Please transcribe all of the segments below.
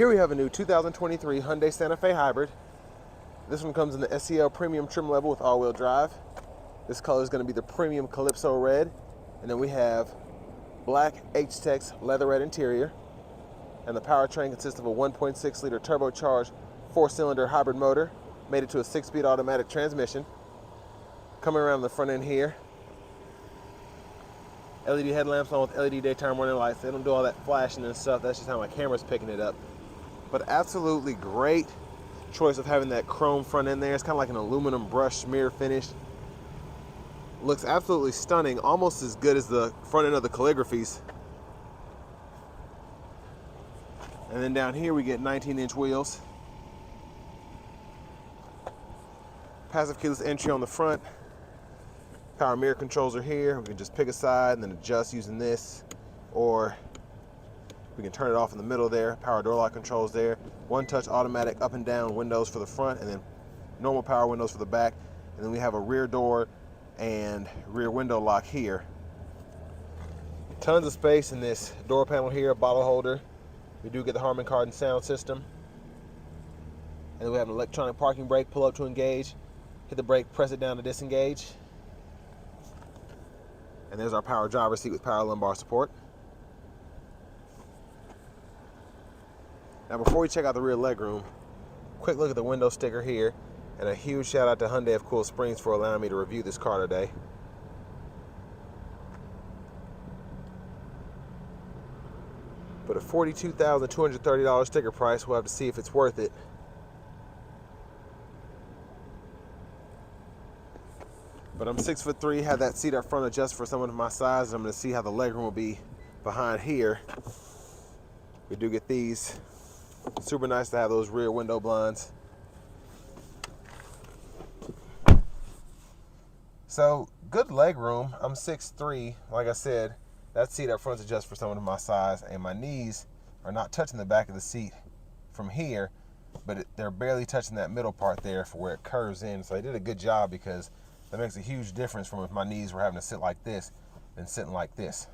Here we have a new 2023 Hyundai Santa Fe Hybrid. This one comes in the SEL premium trim level with all-wheel drive. This color is going to be the premium Calypso red. And then we have black H-Tex leatherette interior. And the powertrain consists of a 1.6 liter turbocharged 4-cylinder hybrid motor, made it to a 6-speed automatic transmission. Coming around the front end here, LED headlamps on with LED daytime running lights. They don't do all that flashing and stuff. That's just how my camera's picking it up. But absolutely great choice of having that chrome front end there. It's kind of like an aluminum brush mirror finish. Looks absolutely stunning, almost as good as the front end of the calligraphies. And then down here we get 19-inch wheels. Passive keyless entry on the front. Power mirror controls are here. We can just pick a side and then adjust using this, or we can turn it off in the middle there. Power door lock controls there. One-touch automatic up and down windows for the front, and then normal power windows for the back. And then we have a rear door and rear window lock here. Tons of space in this door panel here, a bottle holder. We do get the Harman Kardon sound system. And then we have an electronic parking brake, pull up to engage. Hit the brake, press it down to disengage. And there's our power driver's seat with power lumbar support. Now before we check out the rear legroom, quick look at the window sticker here, and a huge shout out to Hyundai of Cool Springs for allowing me to review this car today. But a $42,230 sticker price, we'll have to see if it's worth it. But I'm 6'3", have that seat up front adjusted for someone of my size, and I'm going to see how the legroom will be behind here. We do get these. Super nice to have those rear window blinds. So, good legroom. I'm 6'3", like I said. That seat up front is adjusted for someone of my size, and my knees are not touching the back of the seat from here, but they're barely touching that middle part there for where it curves in. So I did a good job, because that makes a huge difference from if my knees were having to sit like this than sitting like this.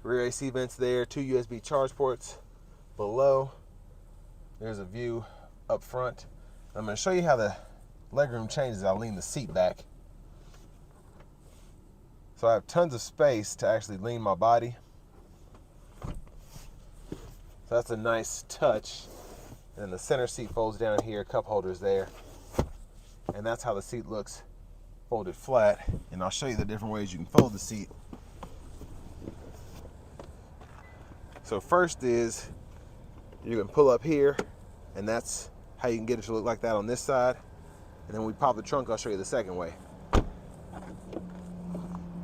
Rear AC vents there, 2 USB charge ports below. There's a view up front. I'm going to show you how the legroom changes. I'll lean the seat back. So I have tons of space to actually lean my body. So that's a nice touch. And then the center seat folds down here, cup holders there. And that's how the seat looks folded flat. And I'll show you the different ways you can fold the seat. So first is, you can pull up here, and that's how you can get it to look like that on this side. And then when we pop the trunk, I'll show you the second way.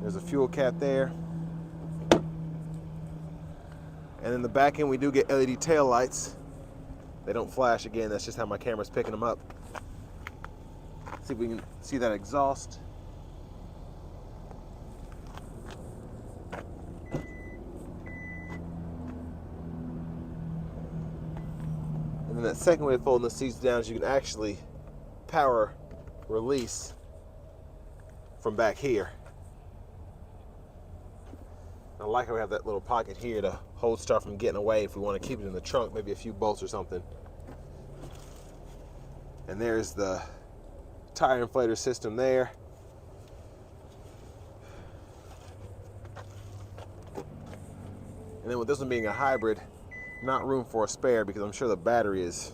There's a fuel cap there. And in the back end, we do get LED tail lights. They don't flash, again, that's just how my camera's picking them up. See if we can see that exhaust. And then that second way of folding the seats down is you can actually power release from back here. I like how we have that little pocket here to hold stuff from getting away if we want to keep it in the trunk, maybe a few bolts or something. And there's the tire inflator system there. And then with this one being a hybrid, not room for a spare, because I'm sure the battery is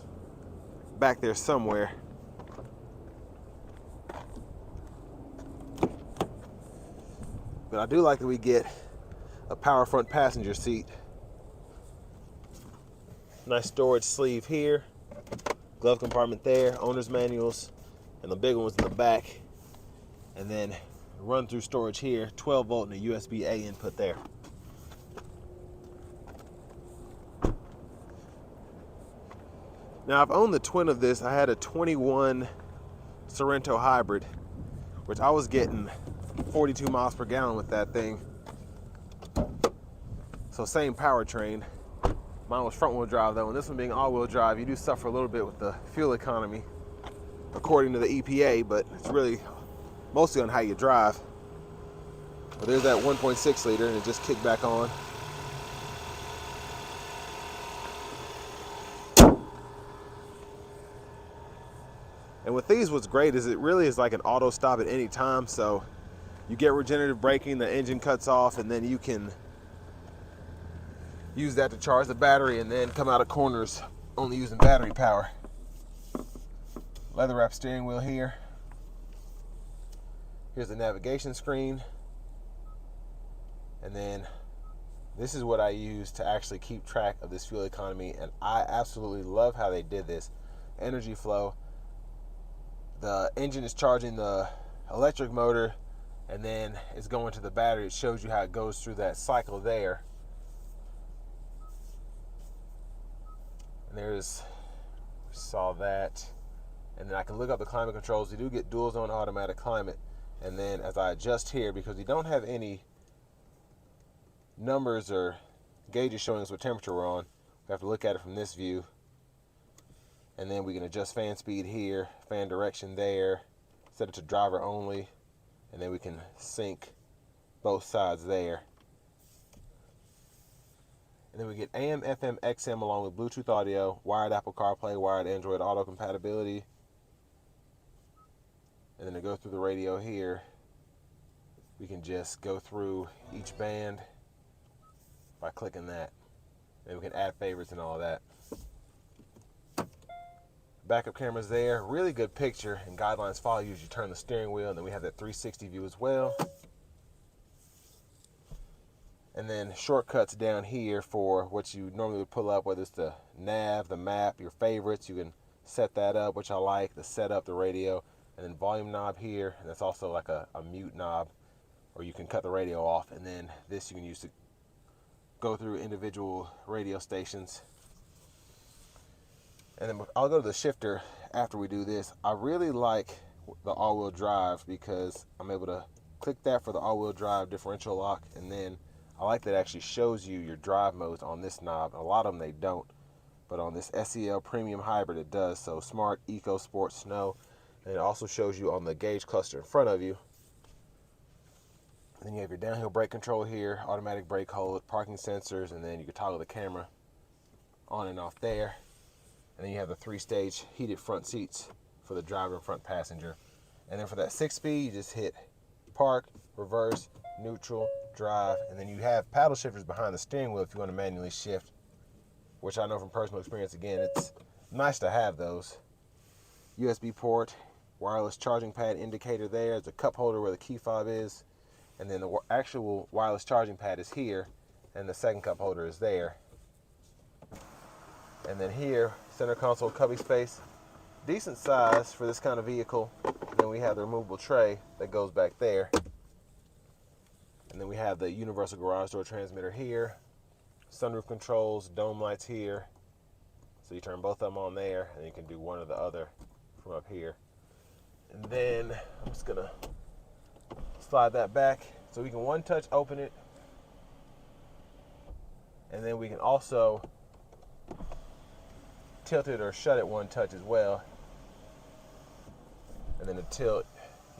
back there somewhere. But I do like that we get a power front passenger seat. Nice storage sleeve here. Glove compartment there, owner's manuals, and the big one was in the back. And then run through storage here, 12 volt and a USB-A input there. Now I've owned the twin of this. I had a 21 Sorento hybrid, which I was getting 42 miles per gallon with that thing. So same powertrain. Mine was front wheel drive though, and this one being all wheel drive, you do suffer a little bit with the fuel economy according to the EPA, but it's really mostly on how you drive. But there's that 1.6 liter, and it just kicked back on. And with these, what's great is it really is like an auto stop at any time. So you get regenerative braking, the engine cuts off, and then you can use that to charge the battery and then come out of corners only using battery power. Leather wrap steering wheel here. Here's the navigation screen. And then this is what I use to actually keep track of this fuel economy, and I absolutely love how they did this. Energy flow. The engine is charging the electric motor, and then it's going to the battery. It shows you how it goes through that cycle there. And there's, saw that. And then I can look up the climate controls. You do get dual zone automatic climate. And then as I adjust here, because we don't have any numbers or gauges showing us what temperature we're on, we have to look at it from this view. And then we can adjust fan speed here, fan direction there, set it to driver only, and then we can sync both sides there. And then we get AM, FM, XM along with Bluetooth audio, wired Apple CarPlay, wired Android Auto compatibility. And then to go through the radio here, we can just go through each band by clicking that. And we can add favorites and all that. Backup cameras there, really good picture, and guidelines follow you as you turn the steering wheel, and then we have that 360 view as well. And then shortcuts down here for what you normally would pull up, whether it's the nav, the map, your favorites. You can set that up, which I like, the setup, the radio, and then volume knob here, and that's also like a mute knob, or you can cut the radio off, and then this you can use to go through individual radio stations. And then I'll go to the shifter after we do this. I really like the all-wheel drive because I'm able to click that for the all-wheel drive differential lock, and then I like that it actually shows you your drive modes on this knob. A lot of them they don't, but on this SEL Premium Hybrid it does. So Smart, Eco, Sport, Snow, and it also shows you on the gauge cluster in front of you. And then you have your downhill brake control here, automatic brake hold, parking sensors, and then you can toggle the camera on and off there. And then you have the 3-stage heated front seats for the driver and front passenger. And then for that 6-speed, you just hit park, reverse, neutral, drive, and then you have paddle shifters behind the steering wheel if you want to manually shift, which I know from personal experience, again, it's nice to have those. USB port, wireless charging pad indicator there. There's a cup holder where the key fob is, and then the actual wireless charging pad is here, and the second cup holder is there. And then here, center console cubby space, decent size for this kind of vehicle. And then we have the removable tray that goes back there. And then we have the universal garage door transmitter here, sunroof controls, dome lights here. So you turn both of them on there, and you can do one or the other from up here. And then I'm just gonna slide that back so we can one touch open it. And then we can also tilt it or shut it one touch as well. And then to tilt,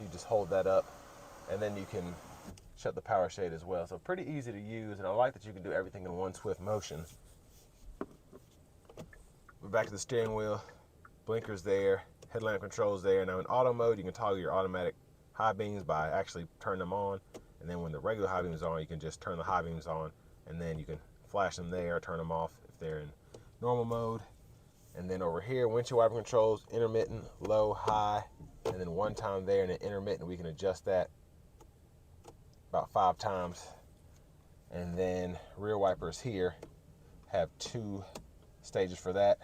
you just hold that up, and then you can shut the power shade as well. So pretty easy to use, and I like that you can do everything in one swift motion. We're back to the steering wheel, blinkers there, headlamp controls there. Now in auto mode, you can toggle your automatic high beams by actually turning them on, and then when the regular high beam is on, you can just turn the high beams on, and then you can flash them there, turn them off if they're in normal mode. And then over here, windshield wiper controls, intermittent, low, high, and then one time there, and then intermittent, we can adjust that about 5 times. And then rear wipers here have 2 stages for that.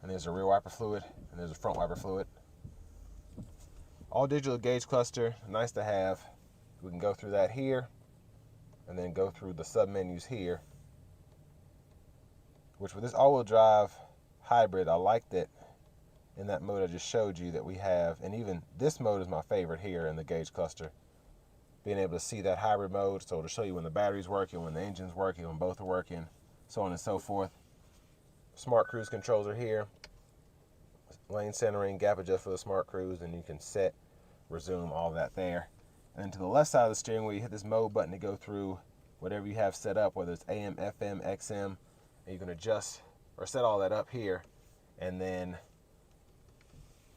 And there's a rear wiper fluid, and there's a front wiper fluid. All digital gauge cluster, nice to have. We can go through that here, and then go through the sub menus here. Which with this all-wheel drive hybrid, I like that in that mode I just showed you that we have, and even this mode is my favorite here in the gauge cluster. Being able to see that hybrid mode, so to show you when the battery's working, when the engine's working, when both are working, so on and so forth. Smart cruise controls are here. Lane centering, gap adjust for the smart cruise, and you can set, resume, all that there. And then to the left side of the steering wheel, you hit this mode button to go through whatever you have set up, whether it's AM, FM, XM, and you can adjust or set all that up here. And then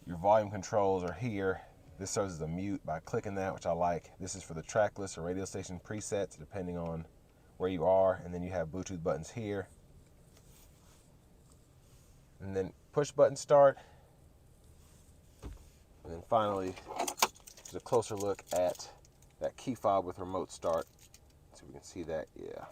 Your volume controls are here. This serves as a mute by clicking that, which I like. This is for the track list or radio station presets, depending on where you are. And then you have Bluetooth buttons here. And then push button start. And then finally, there's a closer look at that key fob with remote start. So we can see that, yeah.